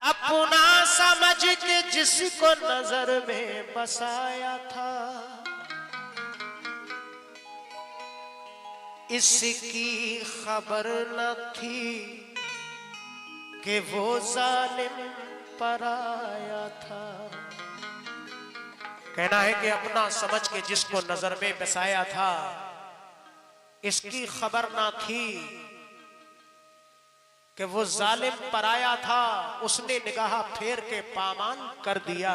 अपना समझ के जिसको नजर में बसाया था, इसकी खबर न थी कि वो जालिम पराया था। कहना है कि अपना समझ के जिसको नजर में बसाया था, इसकी खबर ना थी कि वो जालिम पराया था। उसने निगाह फेर के पामाल कर दिया,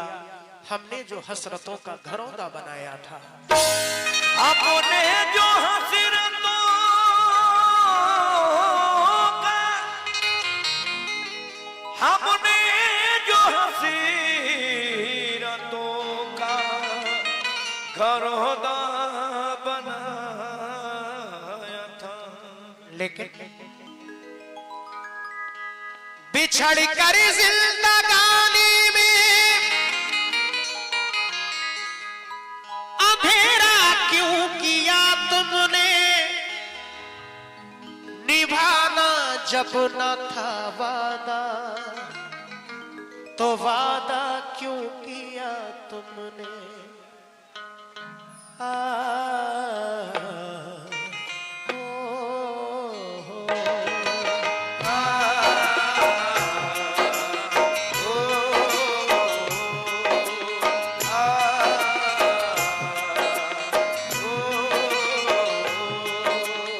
हमने जो हसरतों का घरौंदा बनाया था। अपने जो हसरतों का, हमने जो हसरतों का घरौंदा बनाया था, लेकिन बिछड़ कर जिंदगानी में अंधेरा क्यों किया तुमने, निभाना जब न था वादा, तो वादा क्यों किया तुमने।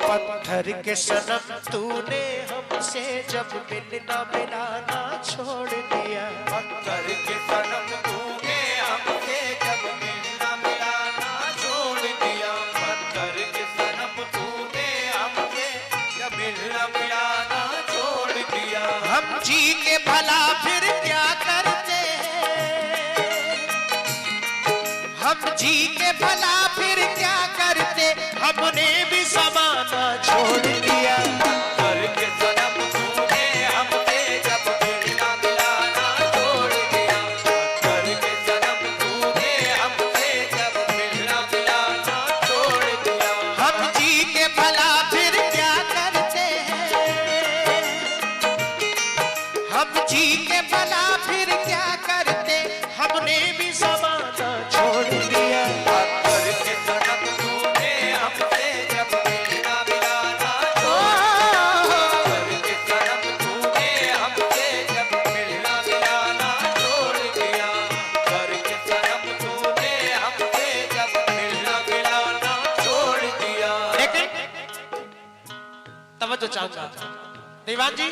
पत्थर के सनम तूने हमसे जब मिलना मिलाना छोड़ दिया, पत्थर के सनम तूने हमसे जब मिलना मिलाना छोड़ दिया, पत्थर के सनम तूने हमसे जब मिलना मिलाना छोड़ दिया। हम जी के भला फिर क्या करते, हम जी के भला फिर क्या करते, हमने भी ज़माना छोड़ दिया। पत्थर के सनम तूने हमसे जब मिलना मिलाना छोड़ दिया, पत्थर के सनम तूने हमसे जब मिलना मिलाना छोड़ दिया। हम जी के भला फिर क्या करते हैं, हम जी के भला फिर क्या करते, हमने भी ज़माना छोड़ दिया। पत्थर के सनम तूने हमसे जब मिलना मिलाना छोड़ दिया, पत्थर के सनम तूने हमसे जब मिलना मिलाना छोड़ दिया। लेकिन तवज्जो चाहूंगा दीवान जी,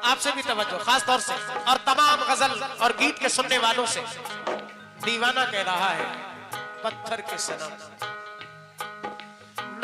आपसे भी तवज्जो, खास तौर से और तमाम गजल और गीत के सुनने वालों से। दीवाना कह रहा है पत्थर के सनम,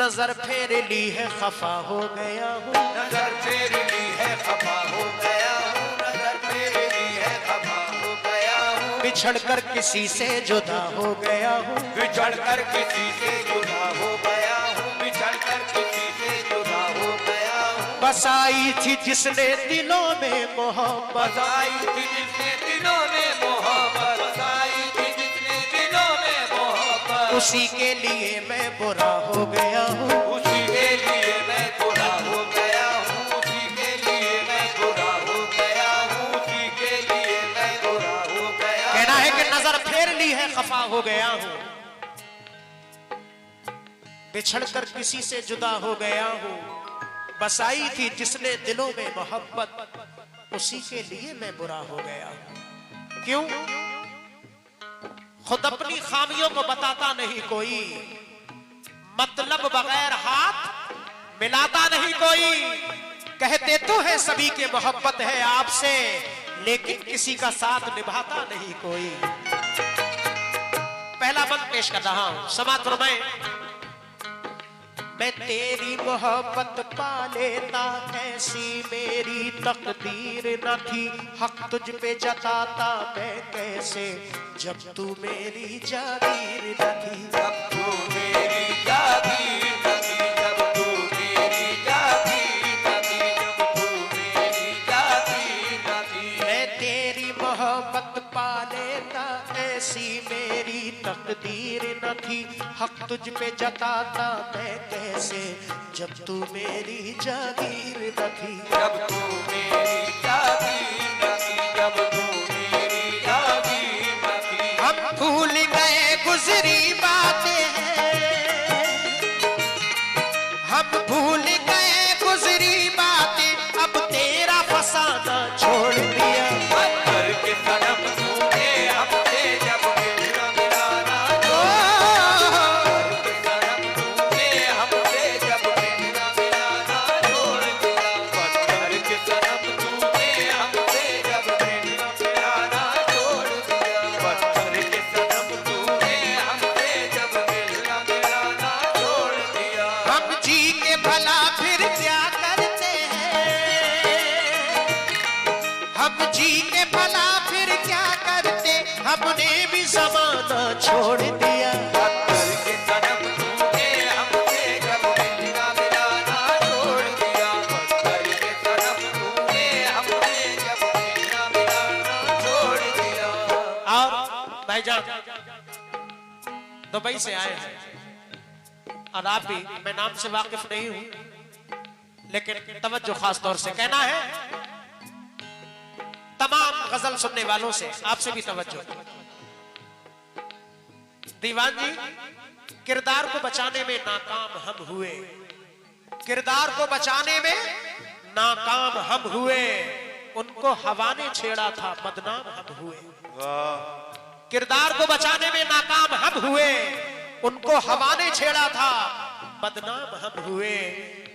नजर फेर ली है खफा हो गया हूँ, नजर फेर ली है खफा हो गया हूँ, नजर फेर ली है खफा हो गया हूँ, बिछड़ कर किसी से जुदा हो गया हूँ, बिछड़ कर किसी से जुदा हो गया हूँ, बिछड़ कर किसी से जुदा हो गया हूँ। बसाई थी जिसने दिलों में मोहब्बत, बसाई थी जिसने दिलों में मोहब्बत, बसाई थी जिसने दिलों में मोहब्बत, उसी के लिए मैं बुरा हो गया हूँ, उसी के लिए मैं बुरा हो गया हूँ, उसी के लिए मैं बुरा हो गया हूँ, उसी के लिए मैं बुरा हो गया। कहना है कि नजर फेर ली है खफा हो गया हूँ, बिछड़ कर किसी से जुदा हो गया हूँ, बसाई थी जिसने दिलों में मोहब्बत, उसी के लिए मैं बुरा हो गया हूँ। क्यों? खुद अपनी खामियों को बताता नहीं कोई, मतलब बगैर हाथ मिलाता नहीं कोई। कहते तो है सभी के मोहब्बत है आपसे, लेकिन किसी का साथ निभाता नहीं कोई। पहला बंद पेश कर रहा हूं, समात फरमाएं। मैं तेरी मोहब्बत पा लेता, ऐसी मेरी तकदीर न थी, हक तुझ पे जताता मैं कैसे, जब तू मेरी जागीर न थी। जब तू मेरी जागीर न थी, जब तू मेरी जागीर न थी, जब तू मेरी जागीर न थी। मैं तेरी मोहब्बत पा लेता, ऐसी मेरी तकदीर न थी, हक तुझ पे जताता मैं कैसे, जब तू मेरी जागीर न थी। जब तू मेरी जागीर न थी, गुजरी बातें हैं, हम भूल गए गुजरी बातें, अब तेरा फसाना छोड़ दिया। पत्थर के सनम तूने हमसे जब मिलना मिलाना छोड़ दिया। हमसे जब मिलना मिलाना छोड़ दिया। पत्थर के सनम तूने हमसे जब मिलना मिलाना छोड़ दिया। पत्थर के सनम तूने हमसे जब मिलना मिलाना छोड़ दिया। हम जी के भला फिर क्या करते हैं, हम जी के भला फिर क्या करते, हमने भी जमाना छोड़ दिया। पत्थर के सनम तूने हमसे जब मिलना मिलाना छोड़ दिया। पत्थर के सनम तूने हमसे जब मिलना मिलाना छोड़ दिया। और भाईजान दुबई से आए हैं और आप भी, मैं नाम से वाकिफ नहीं हूं, लेकिन तवज्जो खास तौर से कहना है तमाम गजल सुनने वालों से, आपसे भी तवज्जो। दीवान जी, किरदार को बचाने में नाकाम हम हुए, किरदार को बचाने में नाकाम हम हुए, उनको हवा ने छेड़ा था बदनाम हम हुए। किरदार को बचाने में नाकाम हम हुए, उनको हवा ने छेड़ा था बदनाम हम हुए।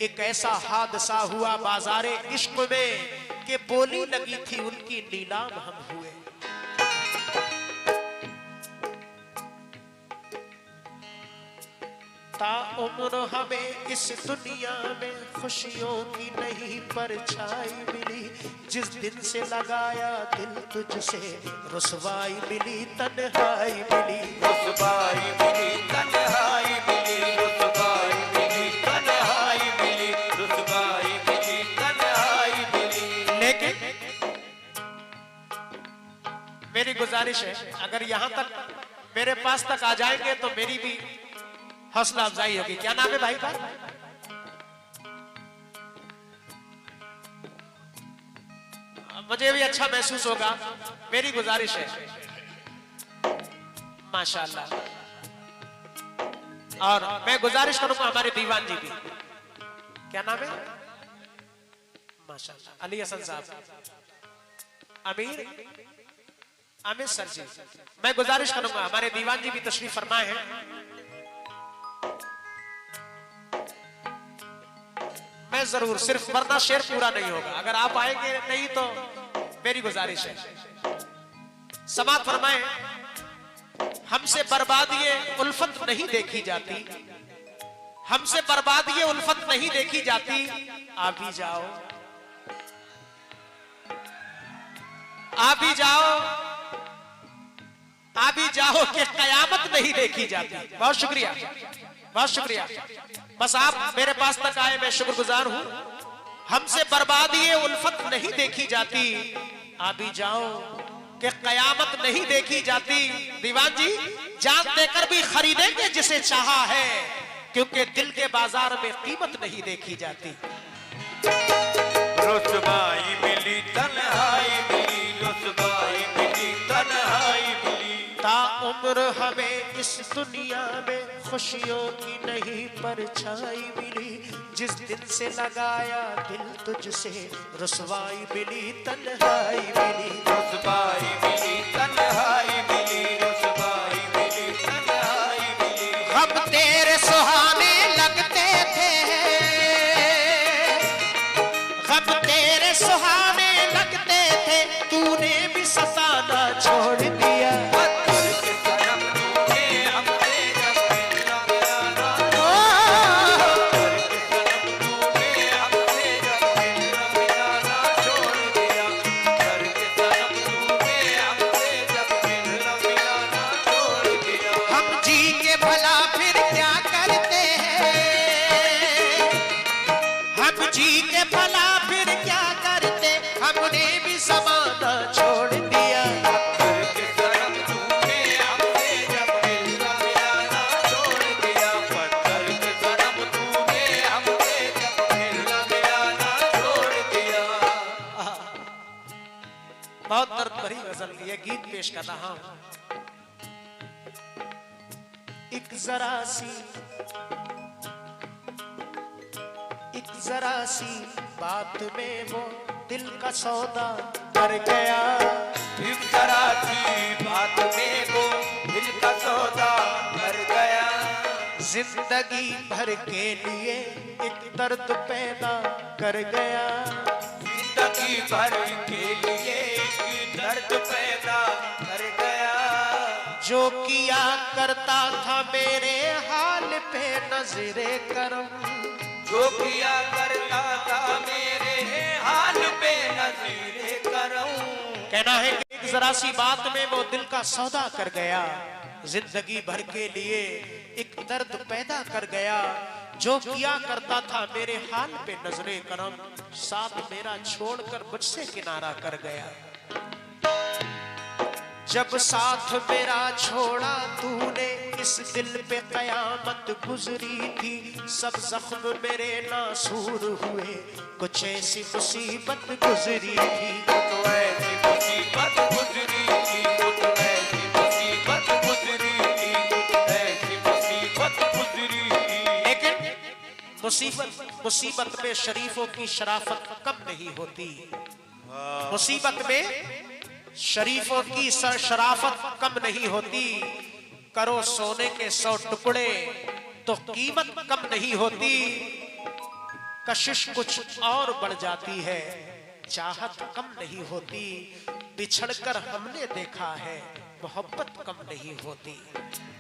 एक ऐसा हादसा हुआ बाजारे इश्क में कि बोली लगी थी उनकी नीलाम हम हुए। ताउम्र हमें इस दुनिया में खुशियों की नहीं परछाई मिली, जिस दिन से लगाया दिल तुझसे रुसवाई मिली तन्हाई मिली। रुसवाई मिली तन्हाई मिली, रुसवाई मिली तन्हाई मिली, रुसवाई मिली तन्हाई मिली। लेकिन मेरी गुजारिश है, अगर यहां तक मेरे पास तक आ जाएंगे तो मेरी भी हौसला अफजाई होगी। क्या नाम है भाई का? मुझे भी अच्छा महसूस होगा। मेरी गुजारिश है, माशाल्लाह, और मैं गुजारिश करूंगा हमारे दीवान जी भी। क्या नाम है? माशाल्लाह, अली हसन साहब, अमीर आमिर सर जी। मैं गुजारिश करूंगा, हमारे दीवान जी भी तशरीफ फरमाए हैं, मैं जरूर, सिर्फ वरना शेर पूरा नहीं होगा, अगर आप आएंगे नहीं तो मेरी गुजारिश है। समात फरमाए, हमसे बर्बादी उल्फत नहीं देखी जाती, हमसे बर्बादी उल्फत नहीं देखी जाती, आ भी जाओ, आ भी जाओ, आ भी जाओ कि कयामत नहीं देखी जाती। बहुत शुक्रिया, बहुत शुक्रिया। बस आप मेरे पास तक आए, मैं शुक्रगुजार हूं। हमसे बर्बादी उल्फत नहीं देखी जाती, आ भी जाओ कि कयामत नहीं देखी जाती। दीवान जी, जान देकर भी खरीदेंगे जिसे चाहा है, क्योंकि दिल के बाजार में कीमत नहीं देखी जाती। रुसवाई मिली तन्हाई मिली, रुसवाई मिली तन्हाई मिली। ताउम्र हमें इस दुनिया में खुशियों की नहीं परछाई मिली, जिस दिन से लगाया दिल तुझसे रुसवाई मिली तन्हाई मिली। रुसवाई मिली तन्हाई मिली, रुसवाई मिली तन्हाई मिली। हम तेरे सुहाने लगते थे, हम तेरे सुहाने लगते थे, तूने भी सताना छोड़ दिया। पत्थर के सनम तूने हमसे जब मिलना मिलाना, पत्थर के सनम तूने हमसे जब मिलना मिलाना छोड़ दिया। पत्थर के सनम तूने हमसे जब मिलना मिलाना छोड़ दिया। हम जी के भला फिर क्या करते हैं, हम जी के भला फिर क्या करते, हमने भी ज़माना छोड़ दिया। पत्थर के सनम तूने हमसे जब मिलना मिलाना छोड़ दिया। पत्थर के सनम तूने हमसे जब मिलना मिलाना छोड़ दिया। बहुत दर्द भरी गजल, ये गीत पेश कर रहा हूं। एक जरा सी बात में वो दिल का सौदा कर गया। एक जरा सी बात में वो दिल का सौदा कर गया। जिंदगी भर के लिए एक दर्द पैदा कर गया। जिंदगी भर के लिए एक दर्द पैदा कर गया। जो किया करता था मेरे हाल पे नजरे करम। जो किया करता था मेरे हाल पे नजरे करम। कहना है कि एक जरा सी बात में वो दिल का सौदा कर गया। जिंदगी भर के लिए एक दर्द पैदा कर गया। जो किया करता था मेरे हाल पे नजरे करम, साथ मेरा छोड़कर मुझसे किनारा कर गया। जब साथ मेरा छोड़ा तूने इस दिल पे कयामत गुजरी थी। सब जख्म मेरे नासूर हुए, कुछ ऐसी मुसीबत गुजरी थी। तो ऐसी मुसीबत गुजरी थी, तो ऐसी मुसीबत गुजरी थी, ऐसी मुसीबत गुजरी थी। लेकिन मुसीबत में शरीफों की शराफत कम नहीं होती। मुसीबत में शरीफों की शराफत कम नहीं होती। करो सोने के 100 टुकड़े तो कीमत कम नहीं होती। कशिश कुछ और बढ़ जाती है, चाहत कम नहीं होती। बिछड़कर हमने देखा है, मोहब्बत कम नहीं होती।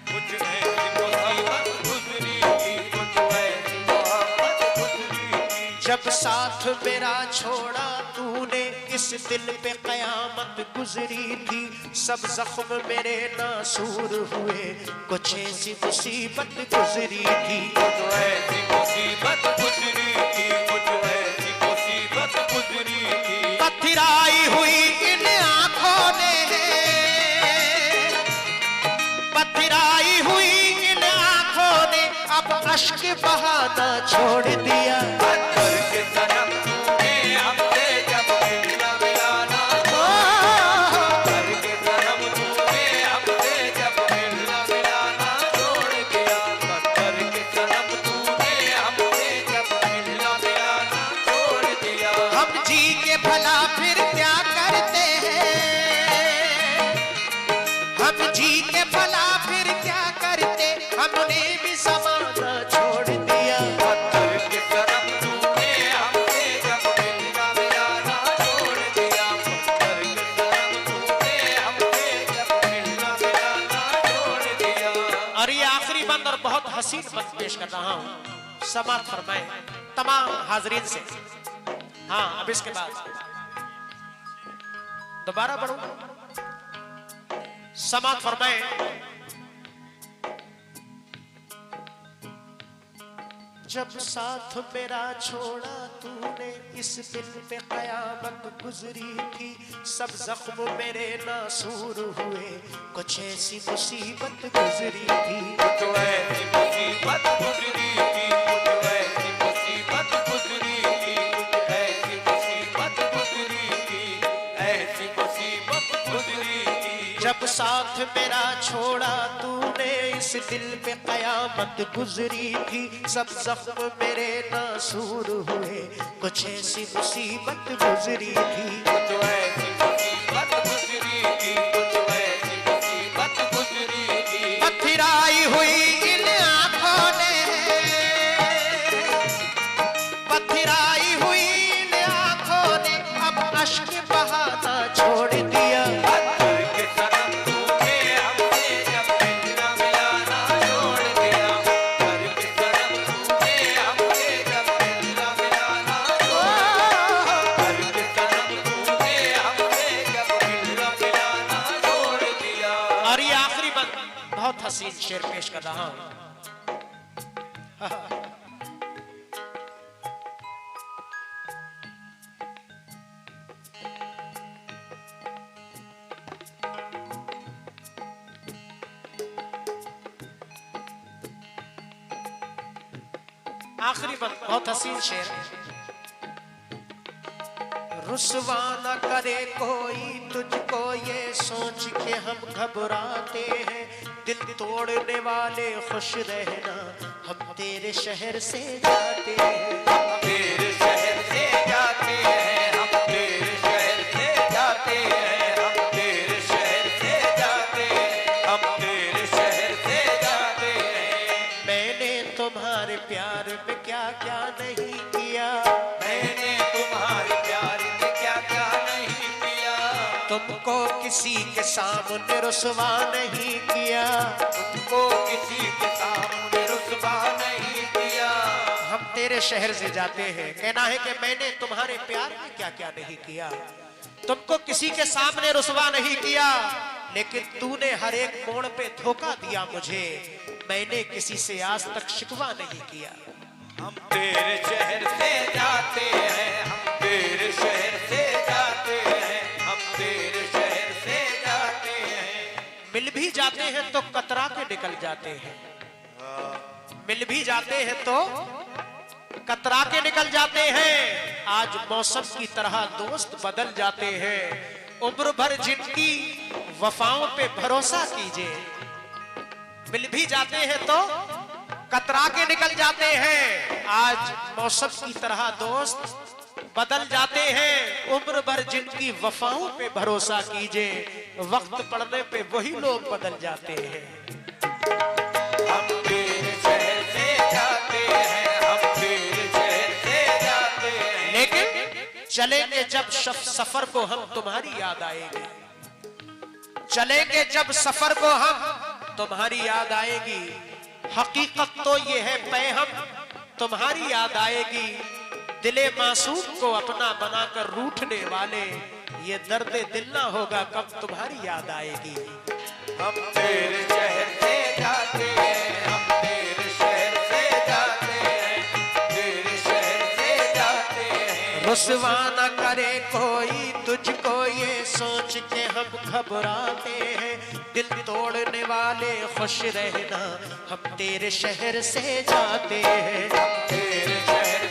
कुछ ऐसी मुसीबत गुजरी थी, कुछ ऐसी मोहब्बत गुजरी थी। जब साथ मेरा छोड़ा तूने इस दिल पे कयामत गुजरी थी। सब जख्म मेरे नासूर हुए, कुछ ऐसी मुसीबत गुजरी थी। कुछ ऐसी मुसीबत गुजरी थी, कुछ ऐसी मुसीबत गुजरी थी। पथराई हुई इन आंखों ने, पथराई हुई इन आंखों ने अब अश्क बहाना छोड़ दिया। पत्थर के सनम तूने हमसे जब मिलना मिलाना पत्थर के सनम तूने हमसे जब मिलना मिलाना छोड़ दिया। पत्थर के सनम तूने हमसे जब मिलना मिलाना छोड़ दिया। हम जी के भला फिर क्या करते हैं, हम जी के भला फिर क्या करते, हमने भी ज़माना छोड़ दिया। पत्थर के सनम तूने हमसे जब मिलना मिलाना छोड़ दिया। पत्थर के सनम तूने हमसे जब मिलना मिलाना छोड़ दिया। और ये आखिरी बंद और बहुत हसीन बंद पेश कर रहा हूं, समाअत फरमाएं तमाम हाजरीन से। हाँ, अब इसके बाद दोबारा पढ़ूं, समाअत फरमाएं। जब साथ मेरा छोड़ा तूने इस दिल पे कयामत गुजरी थी। सब जख्म मेरे नासूर हुए, कुछ ऐसी मुसीबत गुजरी थी। कुछ ऐसी मुसीबत गुजरी थी, कुछ ऐसी मुसीबत गुजरी थी, कुछ ऐसी मुसीबत गुजरी थी, ऐसी मुसीबत गुजरी थी। जब साथ मेरा छोड़ा तूने इस दिल पे कयामत गुजरी थी। सब जख्म मेरे नासूर हुए, कुछ ऐसी मुसीबत गुजरी थी। कुछ ऐसी मुसीबत गुजरी थी, कुछ ऐसी मुसीबत गुजरी थी। पथराई हुई इन आंखों ने, पथराई हुई इन आंखों ने अब अश्क बहाना छोड़ दिया। पत्थर के सनम तूने हमसे जब मिलना मिलाना छोड़ दिया। पत्थर के सनम तूने हमसे जब मिलना मिलाना छोड़ दिया। पत्थर के सनम तूने हमसे जब मिलना मिलाना छोड़ दिया। और ये आखिरी बंद बहुत हसीन शेर पेश कर रहा हूं। आखिरी बंद बहुत हसीन शेर। रुसवा न करे कोई तुझको ये सोच के हम हम घबराते हैं, दिल तोड़ने वाले खुश रहना, हम तेरे शहर से जाते हैं। तेरे शहर से जाते हैं, हम तेरे शहर से जाते हैं, हम तेरे शहर से जाते हैं, हम तेरे शहर से जाते हैं। मैंने तुम्हारे प्यार में क्या क्या नहीं किया, मैंने तुम्हारे प्यार में क्या क्या नहीं किया, तुमको किसी के सामने रुसवा नहीं किया, तुमको किसी के सामने रुसवा नहीं किया। हम तेरे शहर से जाते हैं। कहना है कि मैंने तुम्हारे प्यार में क्या क्या नहीं किया, तुमको किसी के सामने रुसवा नहीं किया, लेकिन तूने हर एक मोड़ पे धोखा दिया मुझे, मैंने किसी से आज तक शिकवा नहीं किया। हम तेरे शहर से जाते हैं, हम तेरे शहर से जाते हैं, हम तेरे शहर से जाते हैं। मिल भी जाते हैं तो कतरा के निकल जाते हैं, मिल भी जाते हैं तो कतरा के निकल जाते हैं। आज मौसम की तरह दोस्त बदल जाते हैं, उम्र भर जिनकी वफाओं पे भरोसा कीजिए। मिल भी जाते हैं तो कतरा के निकल जाते हैं, आज मौसम की तरह दोस्त बदल जाते हैं, उम्र भर जिनकी वफाओं पे भरोसा कीजिए, वक्त पड़ने पे वही लोग बदल जाते हैं। हम तेरे शहर से जाते हैं, हम तेरे शहर से जाते हैं। लेकिन चलेंगे जब सफर को हम तुम्हारी याद आएगी, चलेंगे जब सफर को हम तुम्हारी याद आएगी। हकीकत तो ये है पैहम तुम्हारी याद आएगी, दिले मासूम को अपना बनाकर रूठने वाले, ये दर्द दिल ना होगा कब तुम्हारी याद आएगी। हम तेरे शहर से जाते हैं, हम तेरे शहर से जाते हैं, तेरे शहर से जाते हैं। रुसवा न करे कोई तुझको ये सोच के हम घबराते हैं, दिल तोड़ने वाले खुश रहना, हम तेरे शहर से जाते हैं। तेरे शहर